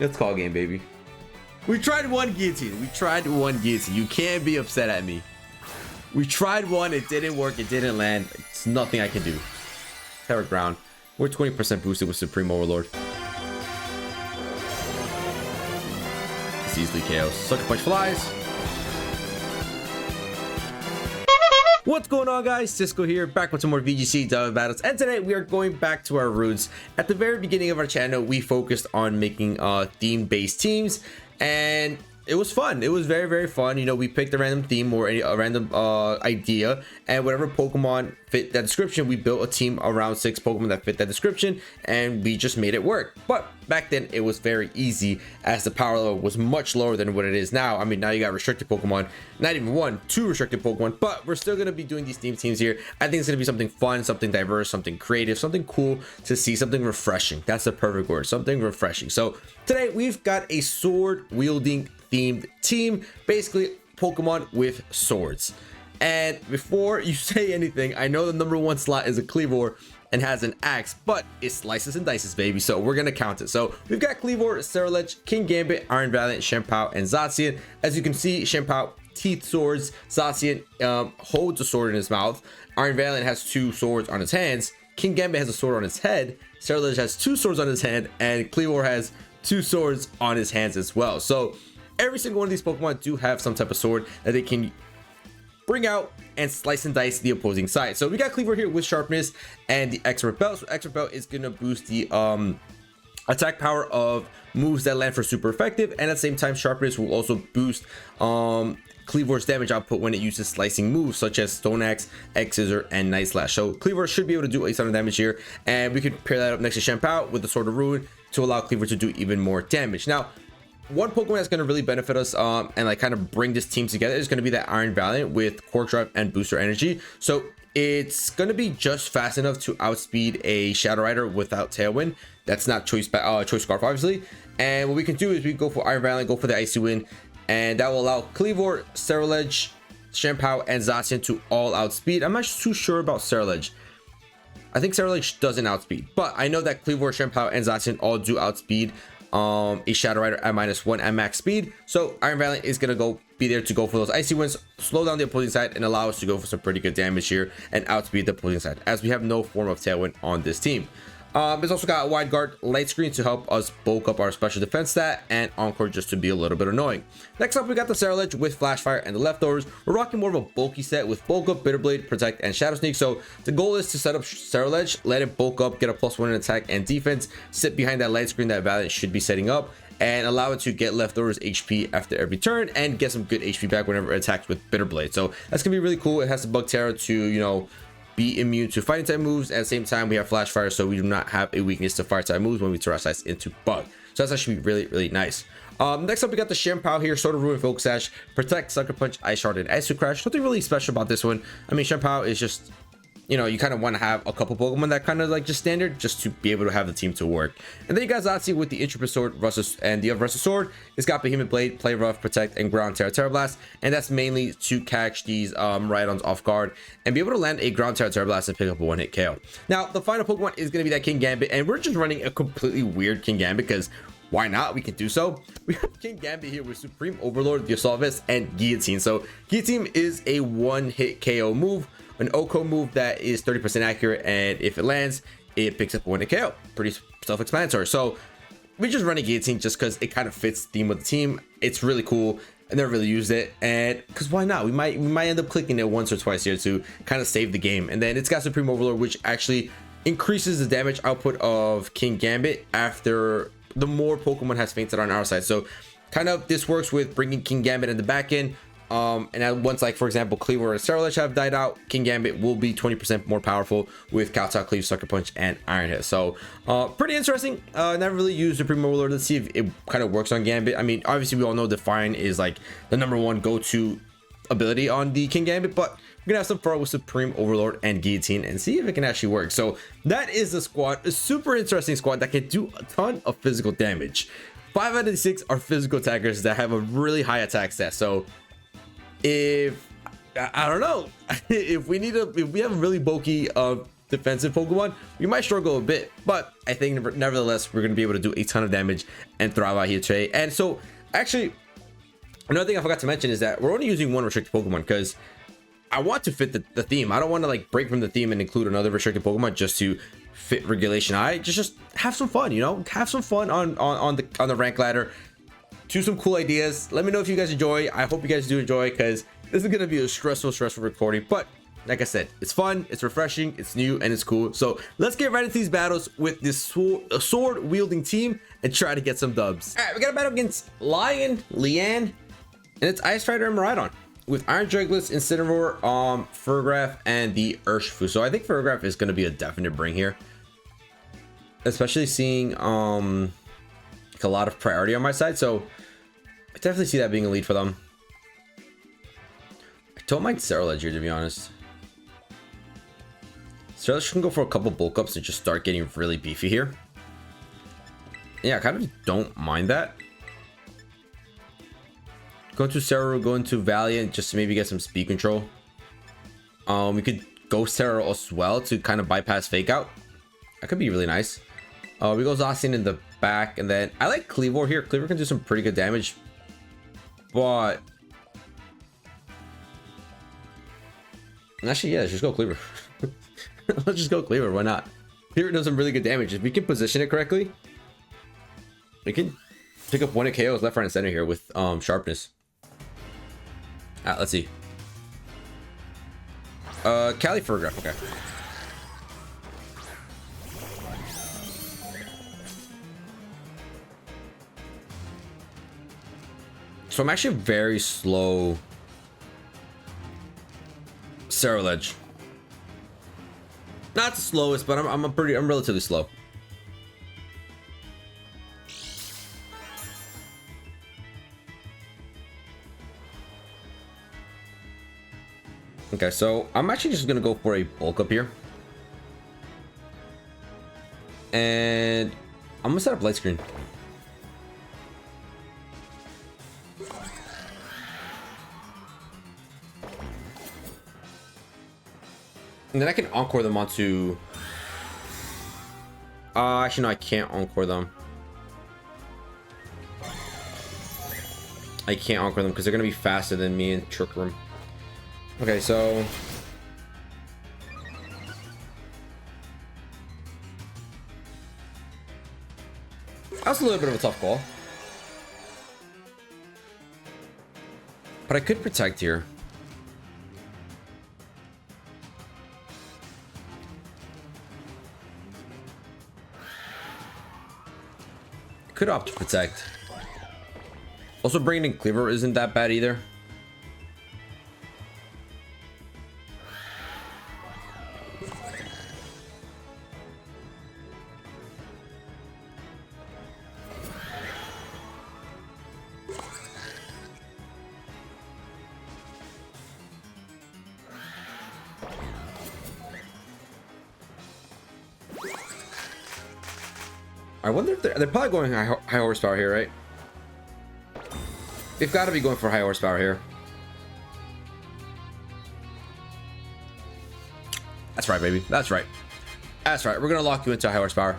Let's call game, baby. We tried one guillotine. You can't be upset at me. We tried one. It didn't work. It didn't land. It's nothing I can do. Terra Ground. We're 20% boosted with Supreme Overlord. It's easily chaos. Sucker Punch flies. What's going on, guys? Cisco here, back with some more VGC Diamond battles, and today we are going back to our roots. At the very beginning of our channel, we focused on making theme-based teams, and it was fun. It was very fun. You know, we picked a random theme or a random idea, and whatever Pokemon fit that description, we built a team around 6 Pokemon that fit that description, and we just made it work. But back then it was very easy, as the power level was much lower than what it is now. I mean, now you got restricted Pokemon, not even 2 restricted Pokemon, but we're still gonna be doing these theme teams here. I think it's gonna be something fun, something diverse, something creative, something cool to see, something refreshing. That's the perfect word, something refreshing. So today we've got a sword wielding themed team, basically Pokemon with swords. And before you say anything, I know the #1 slot is a Kleavor and has an axe, but it slices and dices, baby, so we're gonna count it. So we've got Kleavor, Scarlet, Kingambit, Iron Valiant, Chien-Pao, and Zacian. As you can see, Chien-Pao teeth swords, Zacian holds a sword in his mouth, Iron Valiant has 2 swords on his hands, Kingambit has a sword on his head, Scarlet has 2 swords on his head, and Kleavor has 2 swords on his hands as well. So every single one of these Pokemon do have some type of sword that they can bring out and slice and dice the opposing side. So we got Kleavor here with sharpness and the expert belt. So expert belt is gonna boost the attack power of moves that land for super effective, and at the same time sharpness will also boost Kleavor's damage output when it uses slicing moves such as Stone Axe, X Scissor, and Night Slash. So Kleavor should be able to do a ton of damage here, and we could pair that up next to Chien-Pao with the Sword of Ruin to allow Kleavor to do even more damage. Now, one Pokemon that's going to really benefit us and like kind of bring this team together is going to be that Iron Valiant with Quark Drive and Booster Energy. So it's going to be just fast enough to outspeed a Shadow Rider without Tailwind. That's not Choice Scarf, obviously. And what we can do is we go for Iron Valiant, go for the Icy Wind, and that will allow Kleavor, Scarlet, Chien-Pao, and Zacian to all outspeed. I'm not too sure about Scarlet. I think Scarlet doesn't outspeed, but I know that Kleavor, Chien-Pao, and Zacian all do outspeed a Shadow Rider at -1 at max speed. So Iron Valiant is gonna be there to go for those Icy Winds, slow down the opposing side, and allow us to go for some pretty good damage here and outspeed the opposing side, as we have no form of Tailwind on this team. It's also got Wide Guard, Light Screen to help us bulk up our special defense stat, and Encore just to be a little bit annoying. Next up, we got the Scarlet with Flash Fire and the Leftovers. We're rocking more of a bulky set with Bulk Up, Bitter Blade, Protect, and Shadow Sneak. So the goal is to set up Scarlet, let it bulk up, get a +1 in attack and defense, sit behind that Light Screen that Valiant should be setting up, and allow it to get Leftovers HP after every turn and get some good HP back whenever it attacks with Bitter Blade. So that's gonna be really cool. It has the Bug Terra to, you know, be immune to fighting type moves. At the same time, we have Flash Fire, so we do not have a weakness to fire type moves when we terrestrialize into Bug. So that's actually really nice. Next up, we got the Chien-Pao here, Sword of Ruin, Focus Sash, Protect, Sucker Punch, Ice Shard, and Ice Crash. Nothing really special about this one. I mean, Chien-Pao is just, you know, you kind of want to have a couple Pokemon that kind of like just standard, just to be able to have the team to work. And then you got Zacian with the Intrepid Sword, and the other Rusted Sword. It's got Behemoth Blade, Play Rough, Protect, and Ground Terra Blast, and that's mainly to catch these Rhydons off guard and be able to land a Ground Terra Blast and pick up a 1-hit KO. Now, the final Pokemon is going to be that Kingambit, and we're just running a completely weird Kingambit because why not? We can do so. We have Kingambit here with Supreme Overlord, the Assault Vest, and Guillotine. So Guillotine is a 1-hit KO move, an OHKO move that is 30% accurate, and if it lands, it picks up a 1-hit KO. Pretty self-explanatory. So we just run a Guillotine just because it kind of fits the theme of the team. It's really cool. I never really used it, and because why not? We might end up clicking it once or twice here to kind of save the game. And then it's got Supreme Overlord, which actually increases the damage output of Kingambit after the more Pokemon has fainted on our side. So kind of this works with bringing Kingambit in the back end. And then once, like for example, Kleavor and Scarlet have died out, Kingambit will be 20% more powerful with Kowtow, Cleave, Sucker Punch, and Iron Head. So pretty interesting. Never really used Supreme Overlord. Let's see if it kind of works on Gambit. I mean, obviously we all know Define is like the #1 go-to ability on the Kingambit, but we're gonna have some fun with Supreme Overlord and Guillotine and see if it can actually work. So that is the squad, a super interesting squad that can do a ton of physical damage. 5 out of 6 are physical attackers that have a really high attack stat. So if I don't know if we have a really bulky defensive Pokemon, we might struggle a bit, but I think nevertheless we're going to be able to do a ton of damage and thrive out here today. And so actually, another thing I forgot to mention is that we're only using one restricted Pokemon because I want to fit the theme. I don't want to like break from the theme and include another restricted Pokemon just to fit regulation. I just have some fun, you know, have some fun on the rank ladder. Choose some cool ideas. Let me know if you guys enjoy. I hope you guys do enjoy, because this is gonna be a stressful recording, but like I said, it's fun, it's refreshing, it's new, and it's cool. So let's get right into these battles with this sword wielding team and try to get some dubs. All right, we got a battle against Leanne, and it's Ice Rider and Miraidon with Iron Draglets, Incineroar, Fergraph, and the Urshifu. So I think Fergraph is gonna be a definite bring here, especially seeing like a lot of priority on my side. So I definitely see that being a lead for them. I don't mind Scarlet here, to be honest. Scarlet can go for a couple bulk ups and just start getting really beefy here. Yeah, I kind of don't mind that. Go into Sarah, go into Valiant just to maybe get some speed control. We could go Sarah as well to kind of bypass fake out. That could be really nice. We go Zacian in the back, and then I like Kleavor here. Kleavor can do some pretty good damage, but actually, yeah, let's just go Kleavor. Let's just go Kleavor. Why not? Kleavor does some really good damage. If we can position it correctly, we can pick up one of KOs left, right, and center here with sharpness. Let's see. Cali Fergraph. Okay. So I'm actually very slow Cerulege. Not the slowest, but I'm relatively slow. Okay, so I'm actually just gonna go for a bulk up here, and I'm gonna set up light screen. And then I can encore them onto... actually, no, I can't encore them. I can't encore them because they're going to be faster than me in Trick Room. Okay, so... that was a little bit of a tough call. But I could protect here. Could opt to protect. Also, bringing in Kleavor isn't that bad either. I wonder if they're probably going high horsepower here, right? They've got to be going for high horsepower here. That's right, baby. That's right. That's right. We're gonna lock you into high horsepower.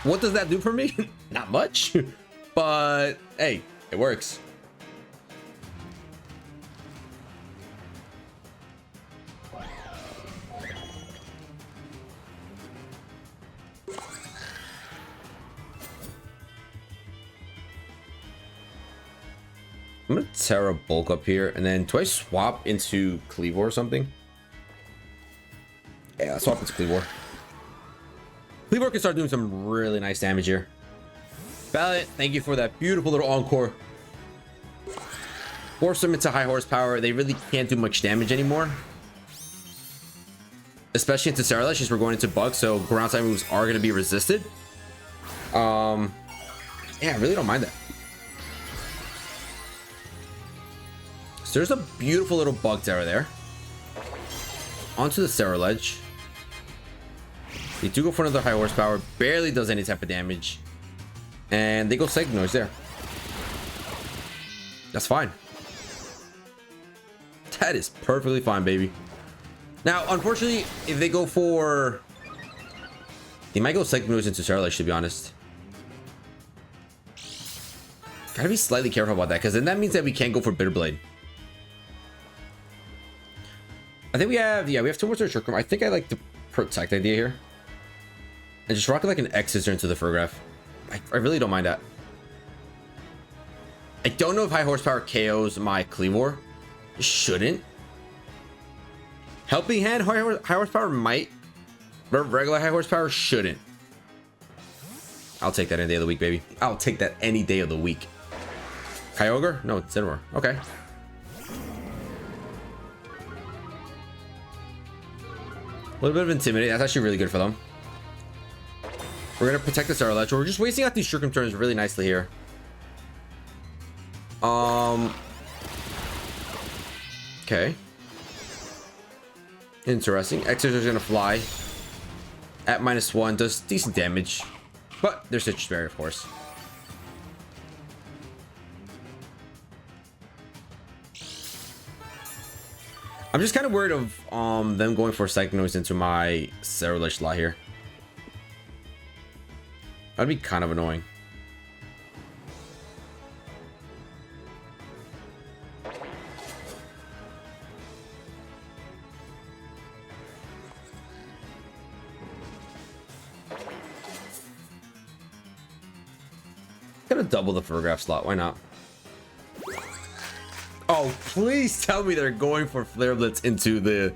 What does that do for me? Not much, but hey, it works. I'm gonna Terra bulk up here, and then do I swap into Kleavor or something? Yeah, let's swap into Kleavor. Kleavor can start doing some really nice damage here. Valiant, thank you for that beautiful little encore. Force them into high horsepower. They really can't do much damage anymore, especially into Scarlet since we're going into bug, so ground type moves are gonna be resisted. Yeah, I really don't mind that. So there's a beautiful little bug terror there. Onto the Cerulege. They do go for another high horsepower. Barely does any type of damage. And they go Psychic Noise there. That's fine. That is perfectly fine, baby. Now, unfortunately, if they go for... They might go Psychic Noise into Scarlet, to be honest. Gotta be slightly careful about that, because then that means that we can't go for Bitter Blade. I think we have... Yeah, we have 2 more to Trick Room. I think I like the Protect idea here. And just rock like an X Scissor into the Furgraph. I really don't mind that. I don't know if High Horsepower KOs my Cleavor. It shouldn't. Helping Hand, high horsepower might, but regular high horsepower shouldn't. I'll take that any day of the week, baby. I'll take that any day of the week. Kyogre? No, it's Incineroar. Okay. A little bit of Intimidate. That's actually really good for them. We're going to protect the Scarlet. We're just wasting out these Trick Room turns really nicely here. Okay. Interesting. X-Scissor is gonna fly at -1, does decent damage, but there's Citrus Berry, of course. I'm just kind of worried of them going for Psychic Noise into my Ceruledge slot here. That'd be kind of annoying. Gonna double the Furgraph slot, why not? Oh, please tell me they're going for Flare Blitz into the...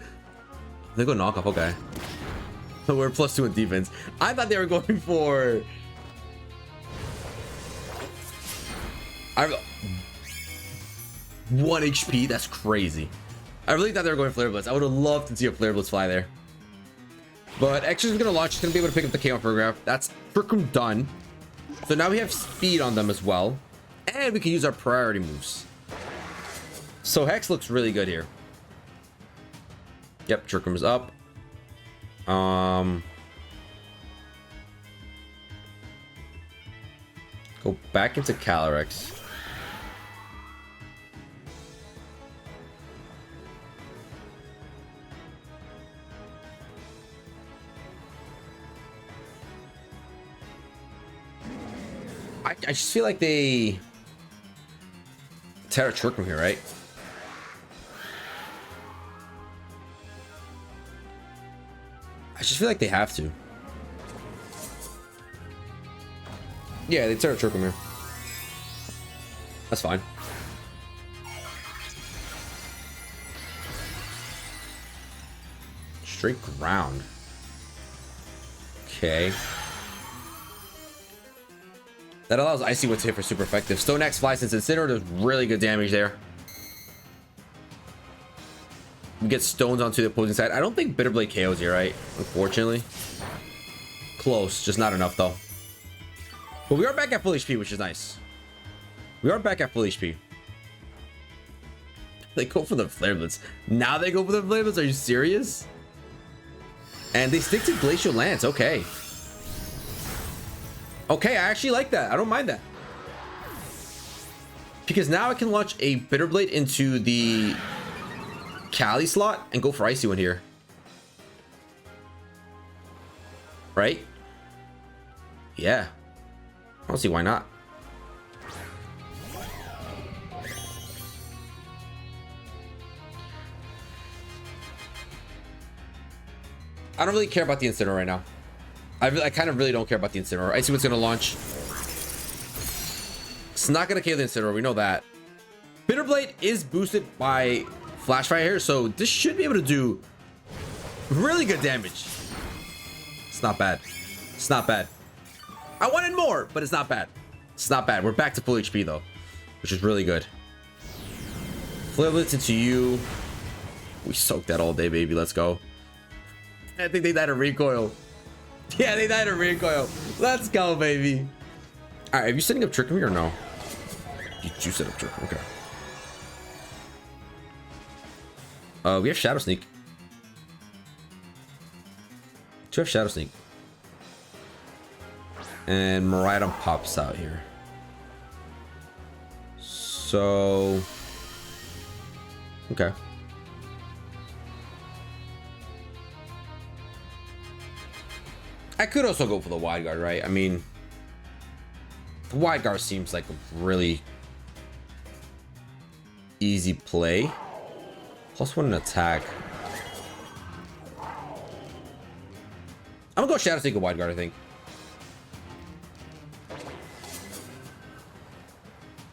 They go knockoff, okay. We're +2 in defense. I thought they were going for... I... 1 HP, that's crazy. I really thought they were going Flare Blitz. I would have loved to see a Flare Blitz fly there. But X is gonna launch, she's gonna be able to pick up the KO Furgraph. That's Trick Room done. So now we have speed on them as well. And we can use our priority moves. So Hex looks really good here. Yep, Trick Room is up. Go back into Calyrex. I just feel like they Terra Trick Room here, right? I just feel like they have to. Yeah, they Terra Trick Room here. That's fine. Straight ground. Okay. That allows Icy Wind to hit for super effective. Stone Axe flies into Incineroar. There's really good damage there. We get stones onto the opposing side. I don't think Bitter Blade KOs here, right? Unfortunately. Close. Just not enough, though. But we are back at full HP, which is nice. We are back at full HP. They go for the Flare Blitz. Now they go for the Flare Blitz? Are you serious? And they stick to Glacial Lance. Okay. Okay, I actually like that. I don't mind that. Because now I can launch a Bitter Blade into the Cali slot and go for Icy Wind here. Right? Yeah. I don't see why not. I don't really care about the Incineroar right now. I kind of really don't care about the Incineroar. Icy Wind's gonna launch. It's not gonna kill the Incineroar, we know that. Bitter Blade is boosted by Flash Fire here, so this should be able to do really good damage. It's not bad. It's not bad. I wanted more, but it's not bad. It's not bad. We're back to full HP though, which is really good. Flare Blitz into you. We soaked that all day, baby. Let's go. I think they died of recoil. Yeah, they died of recoil. Let's go, baby. All right, are you setting up Trick Room or no? You set up Trick Room. Okay. We have Shadow Sneak. Do have Shadow Sneak. And Miraidon pops out here. So... Okay. I could also go for the wide guard, right? I mean, the wide guard seems like a really easy play. +1 in attack. I'm gonna go Shadow Sneak and wide guard, I think.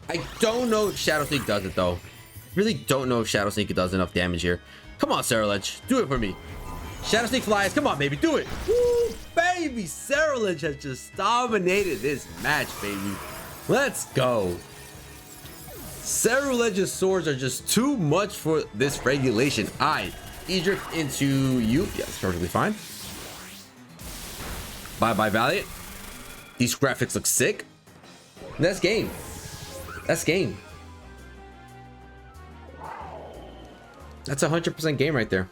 I don't know if Shadow Sneak does it though. Really don't know if Shadow Sneak does enough damage here. Come on, Scarlet, do it for me. Shadow Sneak flies, come on, baby, do it. Woo, baby, Scarlet has just dominated this match, baby. Let's go. Scarlet's swords are just too much for this regulation. E-drift into you. Yeah, that's perfectly fine. Bye-bye, Valiant. These graphics look sick. That's game. That's game. That's 100% game right there.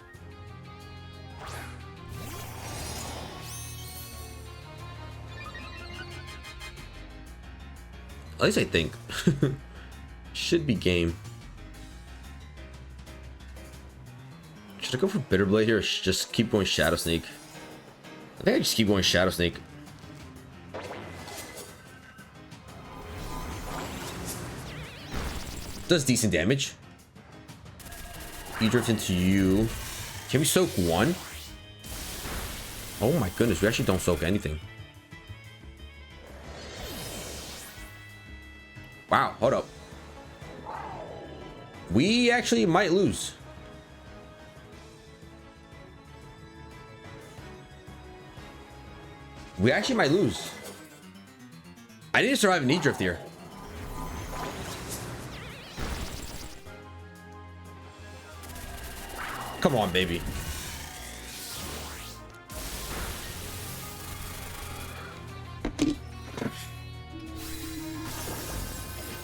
At least I think. Should be game. Should I go for Bitter Blade here or just keep going Shadow Sneak? I think I just keep going Shadow Sneak. Does decent damage. E-drift into you. Can we soak one? Oh my goodness, we actually don't soak anything. Wow, hold up. We actually might lose. We actually might lose. I need to survive an E-drift here. Come on, baby.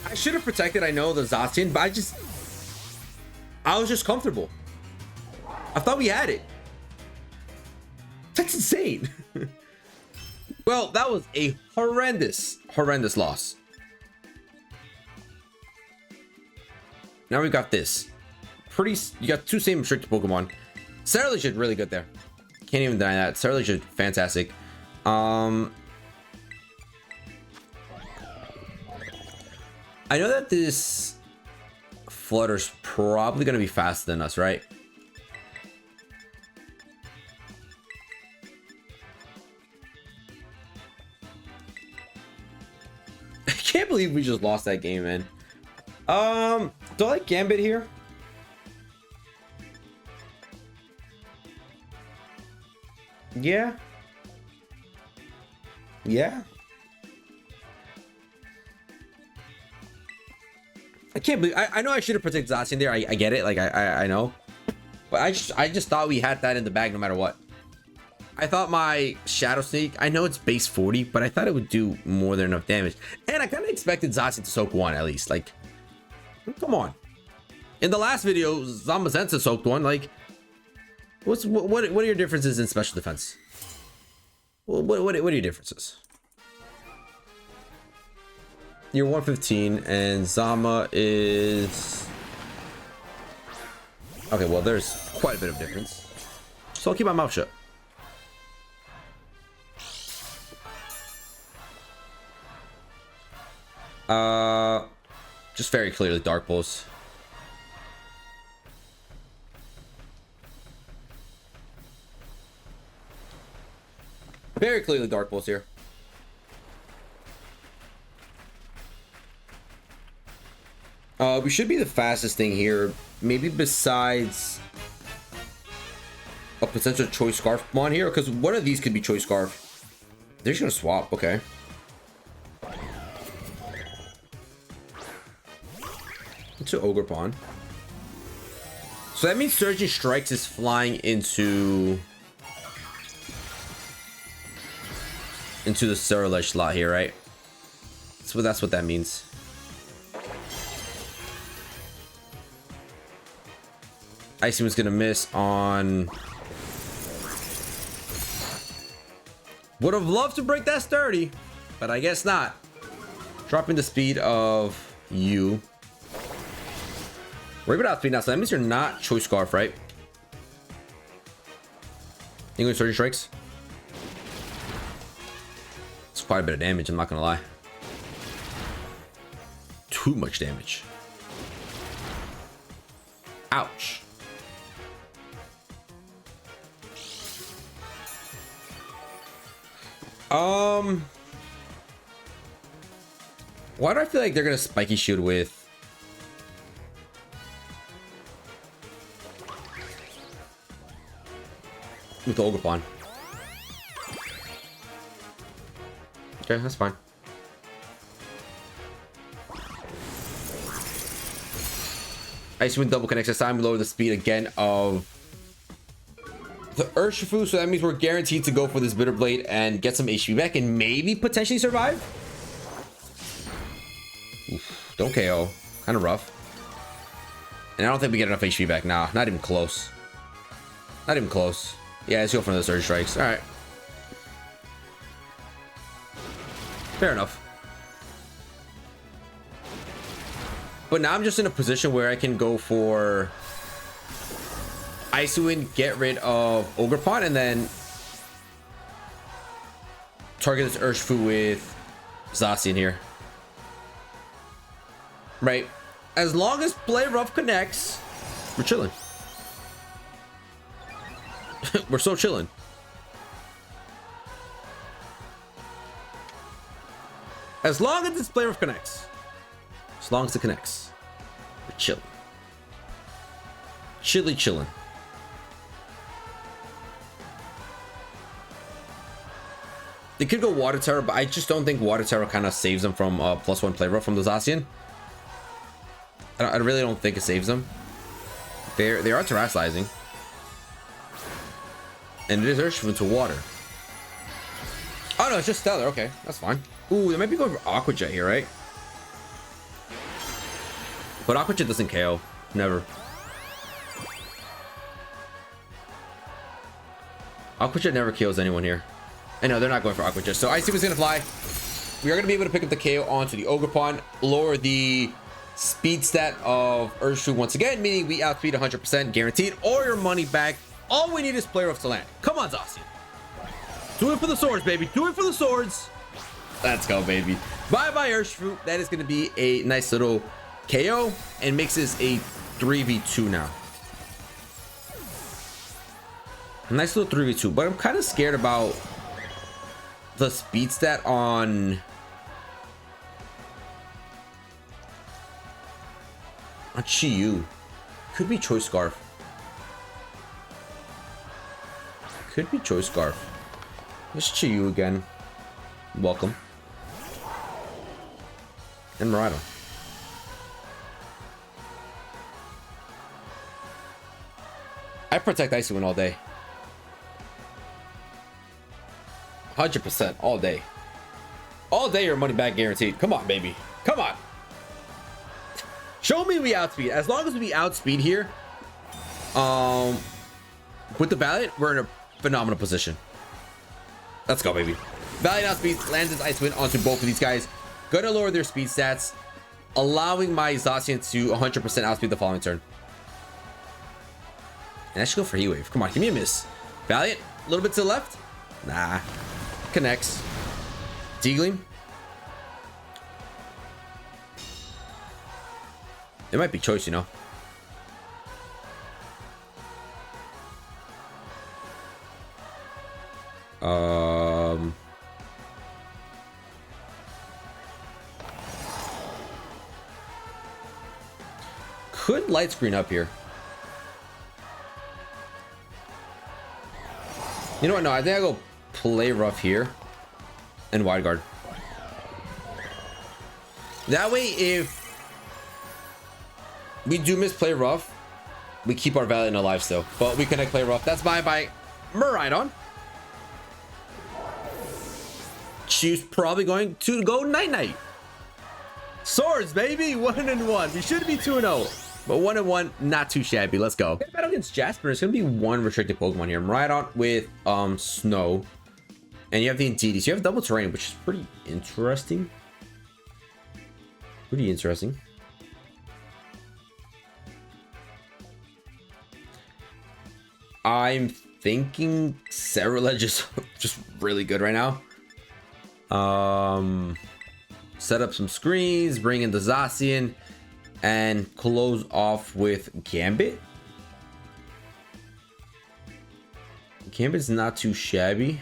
I should have protected, I know, the Zacian, but I was just comfortable. I thought we had it. That's insane. Well, that was a horrendous loss. Now we got this. You got two same restricted Pokemon. Scarlet should really good there. Can't even deny that. Scarlet should fantastic. I know that this Flutter's probably gonna be faster than us, right? I can't believe we just lost that game, man. Do I like Gambit here? Yeah. I can't believe I know I should have protected Zacian there. I get it, like I know, but I just thought we had that in the bag no matter what. I thought my Shadow Sneak, I know it's base 40, but I thought it would do more than enough damage, and I kind of expected Zacian to soak one at least. Like, come on. In the last video, Zamazensa soaked one. Like, what are your differences in special defense? What are your differences? You're 115 and Zama is okay. Well, there's quite a bit of difference, so I'll keep my mouth shut. Just very clearly Dark Pulse. Very clearly Dark Pulse here. We should be the fastest thing here, maybe besides a potential Choice Scarf on here, because one of these could be Choice Scarf. They're just gonna swap. Okay. Into Ogre Pawn. So that means Surging Strikes is flying into the Scarlet slot here, right? So that's what that means. Icy was gonna miss on. Would have loved to break that sturdy, but I guess not. Dropping the speed of you. We're even out speed now, so that means you're not Choice Scarf, right? English Surging Strikes. quite a bit of damage, I'm not gonna lie. Too much damage. Ouch. Why do I feel like they're gonna spiky shield with Ogerpon? Okay, that's fine. Ice Wind double connects this time. We lower the speed again of the Urshifu, so that means we're guaranteed to go for this Bitter Blade and get some HP back and maybe potentially survive. Oof, don't KO. Kind of rough. And I don't think we get enough HP back. Nah, not even close. Not even close. Yeah, let's go for the Surge Strikes. All right. Fair enough. But now I'm just in a position where I can go for Icy Wind, get rid of Ogerpon, and then target this Urshifu with Zacian here. Right? As long as Play Rough connects, we're chilling. We're so chilling. As long as this Play Rough connects. As long as it connects. We're chilling. Chilling. They could go Water Terror, but I just don't think Water Terror kind of saves them from +1 Play Rough from the Zacian. I really don't think it saves them. They are terrestrializing. And it is Urshifu to water. Oh no, it's just Stellar. Okay, that's fine. Ooh, they might be going for Aqua Jet here, right? But Aqua Jet doesn't KO. Never. Aqua Jet never kills anyone here. I know they're not going for Aqua Jet. So Icy was gonna fly. We are gonna be able to pick up the KO onto the Ogerpon, lower the speed stat of Urshifu once again, meaning we outspeed 100% guaranteed, or your money back. All we need is Play Rough to land. Come on, Zacian. Do it for the swords, baby. Do it for the swords. Let's go, baby. Bye-bye, Urshifu. That is going to be a nice little KO and makes this a 3v2 now. A nice little 3v2, but I'm kind of scared about the speed stat on Chi-Yu. Could be Choice Scarf. Could be Choice Scarf. Let's Chi-Yu again. Welcome. And Miraidon. I protect Icy Wind all day. 100% all day. All day your money back guaranteed. Come on, baby. Come on. Show me we outspeed. As long as we outspeed here, with the Valiant, we're in a phenomenal position. Let's go, baby. Valiant outspeed, lands his Ice Wind onto both of these guys. Gonna lower their speed stats, allowing my Zacian to 100% outspeed the following turn. And I should go for Heat Wave. Come on, give me a miss. Valiant, a little bit to the left. Nah. Connects. T-Gleam. It might be Choice, you know. Could light screen up here. You know what? No, I think I'll go Play Rough here and Wide Guard. That way, if we do miss Play Rough, we keep our Valiant alive still. But we connect Play Rough. That's by Miraidon. She's probably going to go Night Night. Swords, baby. 1-1. We should be 2-0. But 1-1, not too shabby. Let's go. Battle against Jasper. It's gonna be one restricted Pokemon here. Miraidon with Snow, and you have the Indeedee. So you have double terrain, which is pretty interesting. Pretty interesting. I'm thinking Cerulege is just really good right now. Set up some screens, bring in the Zacian, and close off with Gambit. Gambit's not too shabby.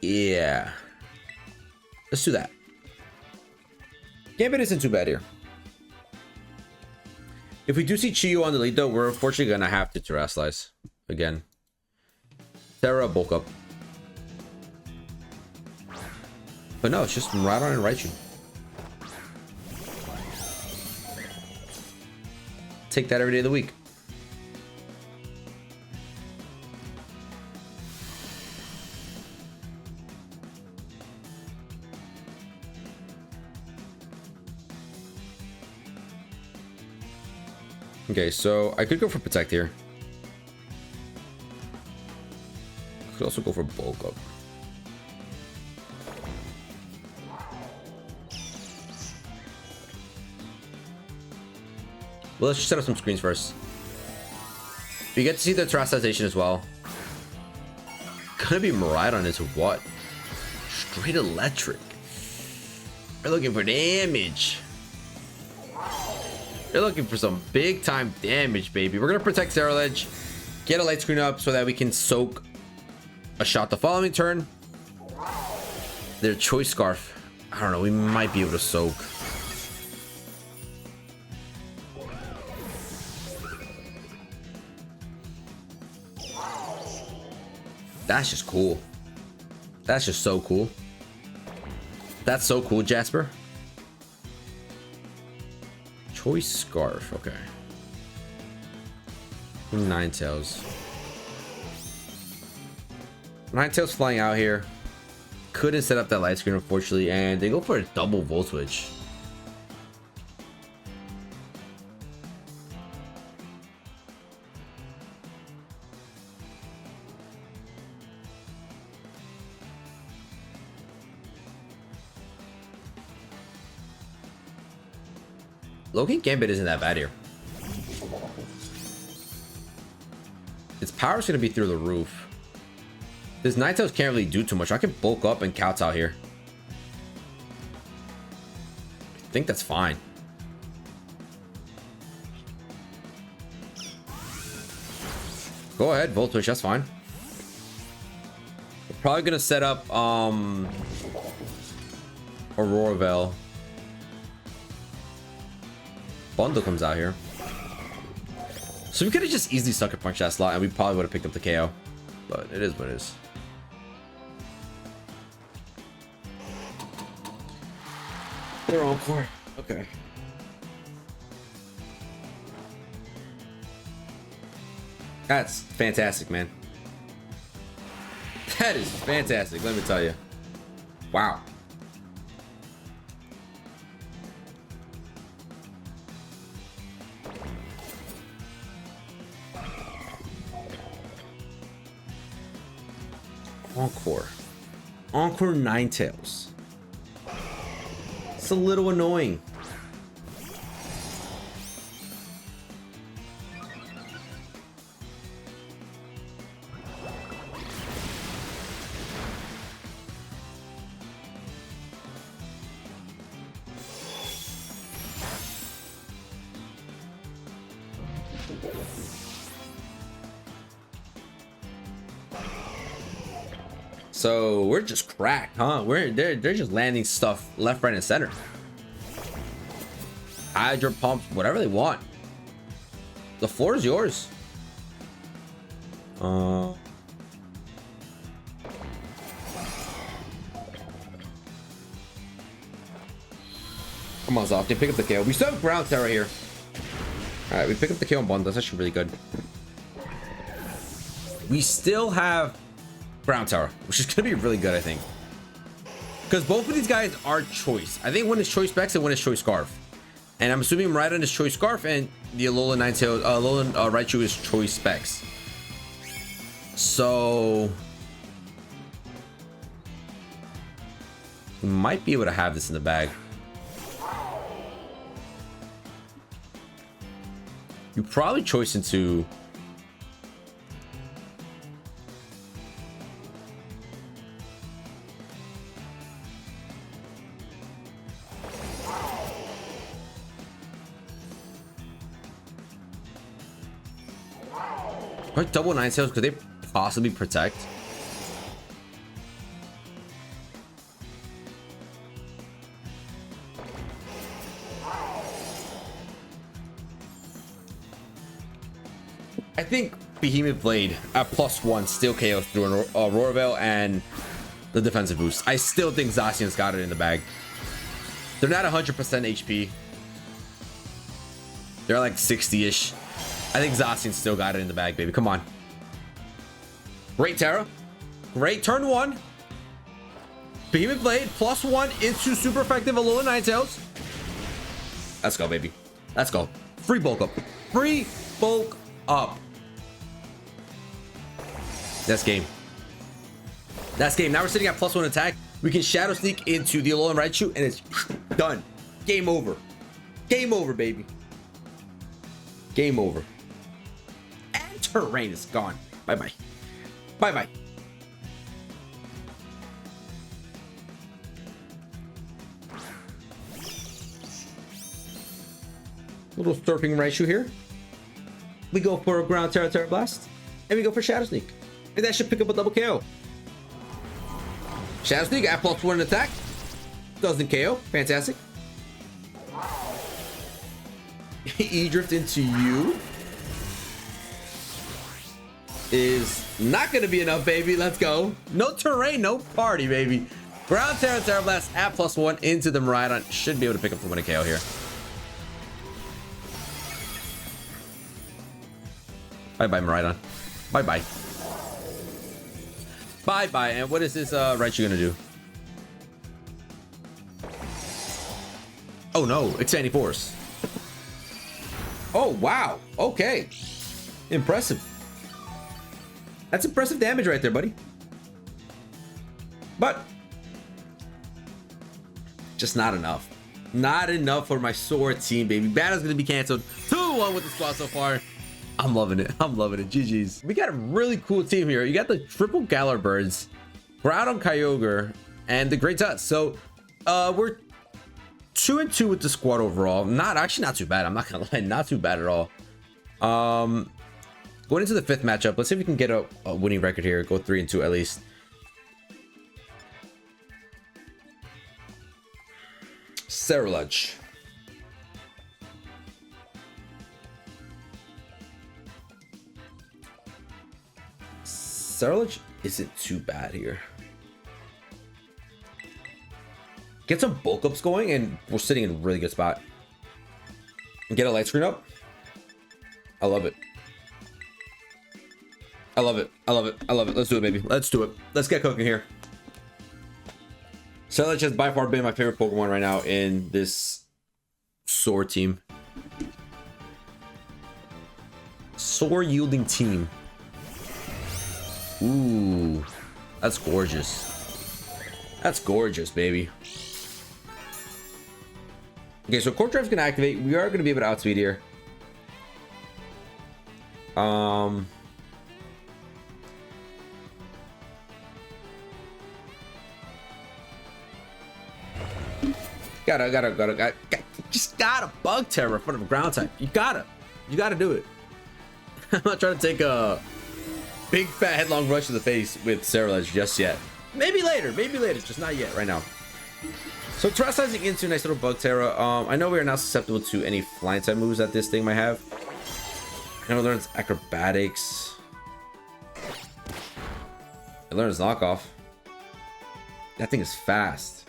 Yeah. Let's do that. Gambit isn't too bad here. If we do see Chiyu on the lead though, we're unfortunately gonna have to Terrasilize again. Terra, bulk up. But no, it's just Miraidon and Raichu. Take that every day of the week. Okay, so I could go for Protect here. Could also go for bulk up. Well, let's just set up some screens first. We get to see the Terrasization as well. Gonna be Miraidon is what? Straight electric. We're looking for damage. You're looking for some big time damage, baby. We're gonna protect Scarlet, get a light screen up so that we can soak a shot the following turn. Their Choice Scarf. I don't know, we might be able to soak. That's just cool. That's just so cool. That's so cool, Jasper. Choice Scarf, okay. Ninetales. Ninetales flying out here. Couldn't set up that light screen, unfortunately, and they go for a double Volt Switch. Loki Gambit isn't that bad here. Its power is going to be through the roof. This Ninetales can't really do too much. I can bulk up and Kowtow here. I think that's fine. Go ahead, Volt Switch, that's fine. We're probably going to set up Aurora Veil. Bundle comes out here. So we could have just easily Sucker Punch that slot and we probably would have picked up the KO. But it is what it is. They're on court. Okay. That's fantastic, man. That is fantastic, let me tell you. Wow. Encore. Encore Ninetales. It's a little annoying. So we're just cracked, huh? They're just landing stuff left, right, and center. Hydro pumps, whatever they want. The floor is yours. Come on, Zoff. They pick up the KO. We still have Ground Terror here. All right, we pick up the KO and bundle. That's actually really good. We still have Ground Tower, which is gonna be really good, I think, because both of these guys are choice. I think one is Choice Specs and one is Choice Scarf, and I'm assuming Miraidon is Choice Scarf and the Alolan Ninetales, Alolan Raichu is Choice Specs. So we might be able to have this in the bag. You probably choice into Or double 9 tails, could they possibly protect? I think Behemoth Blade at +1 still KOs through an Aurora Veil and the defensive boost. I still think Zacian's got it in the bag. They're not 100% HP. They're like 60-ish. I think Zacian still got it in the bag, baby. Come on. Great Terra. Great turn 1. Behemoth Blade +1 into super effective Alola Ninetales. Let's go, baby. Let's go. Free bulk up. Free bulk up. That's game. That's game. Now we're sitting at +1 attack. We can Shadow Sneak into the Alolan Raichu, and it's done. Game over. Game over, baby. Game over. And terrain is gone. Bye-bye. Bye-bye. Little Slurping Raichu here. We go for a Ground Terra Blast. And we go for Shadow Sneak. And that should pick up a double KO. Shadow Sneak at +1 attack. Doesn't KO. Fantastic. E-Drift into you is not going to be enough, baby. Let's go. No terrain, no party, baby. Ground Terra Blast at +1 into the Miraidon. Should be able to pick up the winning KO here. Bye-bye, Miraidon. Bye-bye. Bye-bye. And what is this Raichu going to do? Oh, no. Expanding Force. Oh, wow. Okay. Impressive. That's impressive damage right there, buddy. But just not enough. Not enough for my Sword team, baby. Battle's going to be canceled. 2-1 with the squad so far. I'm loving it. I'm loving it. GG's. We got a really cool team here. You got the triple Galar Birds, Groudon Kyogre, and the Great Tusk. So we're 2-2 with the squad overall. Not too bad. I'm not gonna lie, not too bad at all. Going into the 5th matchup, let's see if we can get a winning record here. Go 3-2 at least. Cerulege. Scarlet isn't too bad here. Get some bulk ups going, and we're sitting in a really good spot. Get a light screen up. I love it. I love it. I love it. I love it. Let's do it, baby. Let's do it. Let's get cooking here. Scarlet has by far been my favorite Pokemon right now in this Sword team. Sword yielding team. Ooh, that's gorgeous. That's gorgeous, baby. Okay, so Core Drive's gonna activate. We are gonna be able to outspeed here. Just gotta Bug Terror in front of a ground type. You gotta do it. I'm not trying to take a big fat headlong rush to the face with Cerulege just yet. Maybe later, just not yet right now. So Terastizing into a nice little Bug Terra. I know we are now susceptible to any flying type moves that this thing might have. I know it learns acrobatics. It learns knockoff. That thing is fast.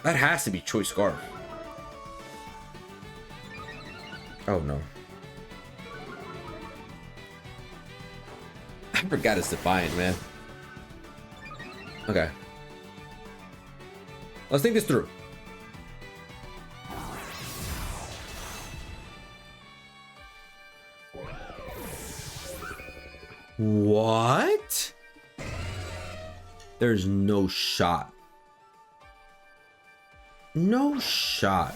That has to be Choice Scarf. Oh no. I forgot it's Defiant, man. Okay. Let's think this through. What? There's no shot. No shot.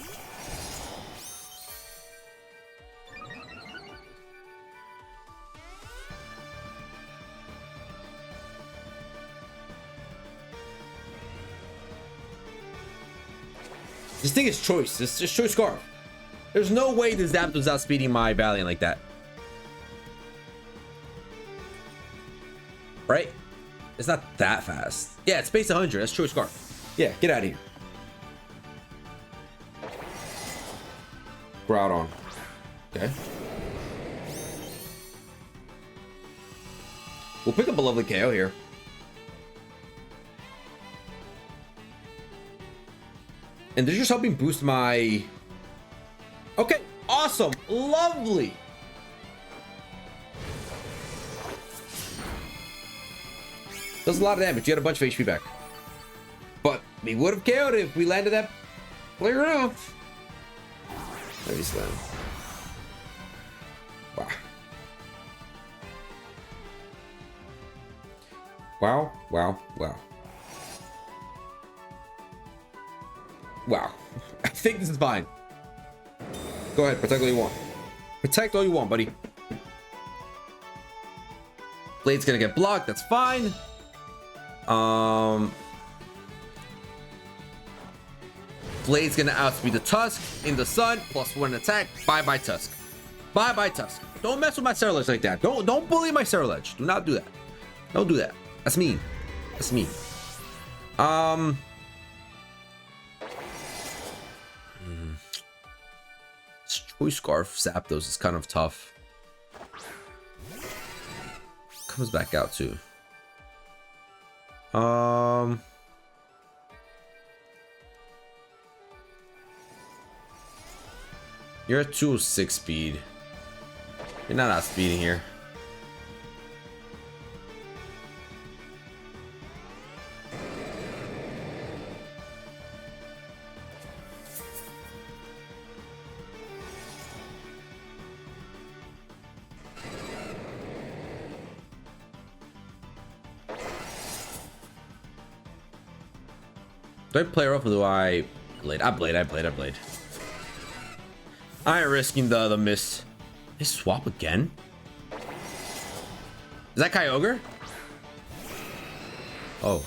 This thing is choice. This is just Choice Scarf. There's no way this Zapdos outspeeding my Valiant like that. Right? It's not that fast. Yeah, it's base 100. That's true Scarf. Yeah, get out of here. Groudon. Okay. We'll pick up a lovely KO here. And they're just helping boost my... Okay, awesome. Lovely. Does a lot of damage. You had a bunch of HP back. But we would have KO'd it if we landed that player off. Let me slam. Wow. Wow, wow, wow. Wow. I think this is fine. Go ahead, protect all you want. Protect all you want, buddy. Blade's gonna get blocked, that's fine. Blade's gonna outspeed the Tusk in the sun, +1 attack. Bye bye Tusk. Bye bye Tusk. Don't mess with my Scarlet like that. Don't bully my Scarlet. Do not do that. Don't do that. That's mean. That's mean. Choice Scarf Zapdos is kind of tough. Comes back out too. You're at 206 speed. You're not outspeeding here. Do I play rough or do I blade? I blade. I ain't risking the miss. They swap again? Is that Kyogre? Oh.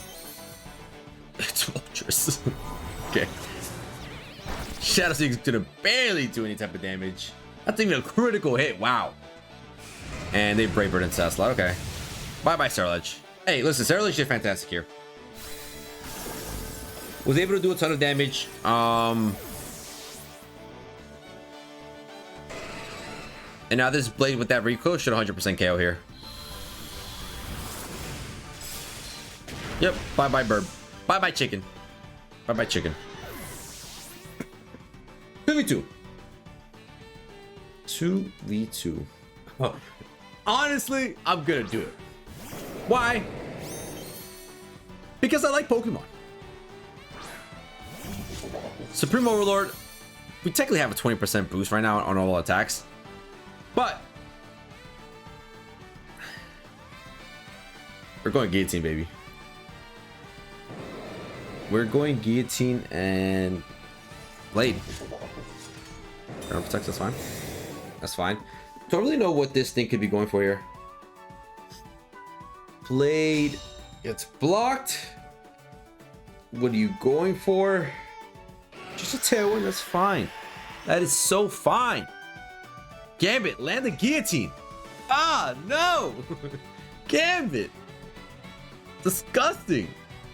It's Moltres. Okay. Shadow Sneak's gonna barely do any type of damage. That's even a critical hit. Wow. And they Brave Bird and Tesla. Okay. Bye bye, Scarlet. Hey, listen, Scarlet did fantastic here. Was able to do a ton of damage. And now this Blade with that recoil should 100% KO here. Yep. Bye bye bird. Bye bye chicken. Bye bye chicken. 2v2. 2v2. Oh. Honestly, I'm gonna do it. Why? Because I like Pokemon. Supreme Overlord, we technically have a 20% boost right now on all attacks, but we're going Guillotine, baby. We're going Guillotine and Blade. Protect, that's fine. That's fine. Don't really know what this thing could be going for here. Blade, it's blocked. What are you going for? Just a tailwind, that's fine. That is so fine. Gambit, land the guillotine. Ah, no. Gambit. Disgusting.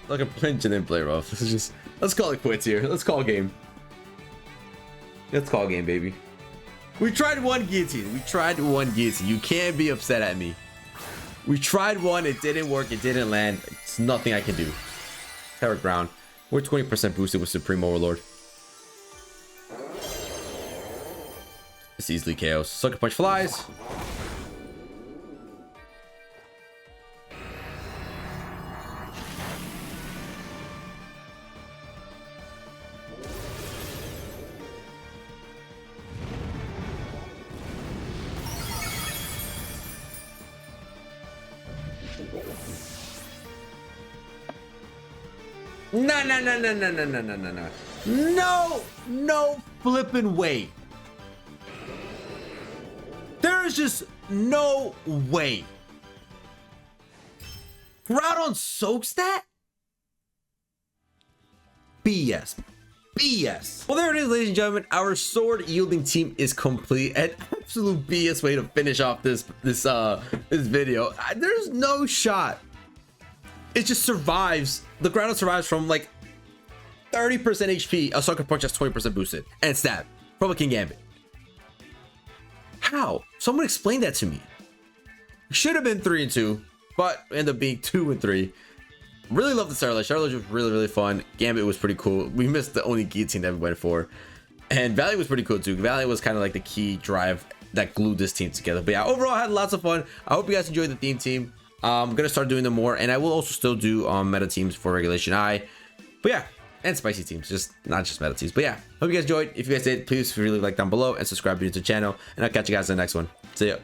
Like a pinch and then play rough. This is just, let's call it quits here. Let's call game. Let's call game, baby. We tried one guillotine. You can't be upset at me. We tried one, it didn't work, it didn't land. It's nothing I can do. Terra Ground. We're 20% boosted with Supreme Overlord. It's easily KO. Sucker Punch flies. No. No flipping way. There's just no way. Groudon soaks that? BS. BS. Well, there it is, ladies and gentlemen. Our sword yielding team is complete. An absolute BS way to finish off this video. There's no shot. It just survives. The Groundhog survives from like 30% HP. A Sucker Punch that's 20% boosted. And stab. From a King Gambit. How? Someone explain that to me. Should have been 3 and 2, but ended up being 2 and 3. Really love the Scarlet. Scarlet was really fun. Gambit was pretty cool. We missed the only guillotine that we went for. And Valley was pretty cool too. Valley was kind of like the key drive that glued this team together. But yeah, overall I had lots of fun. I hope you guys enjoyed the theme team. I'm gonna start doing them more, and I will also still do meta teams for Regulation I. But yeah, and spicy teams, just not just meta teams. But yeah, hope you guys enjoyed. If you guys did, please feel free to leave a like down below and subscribe to the channel. And I'll catch you guys in the next one. See ya.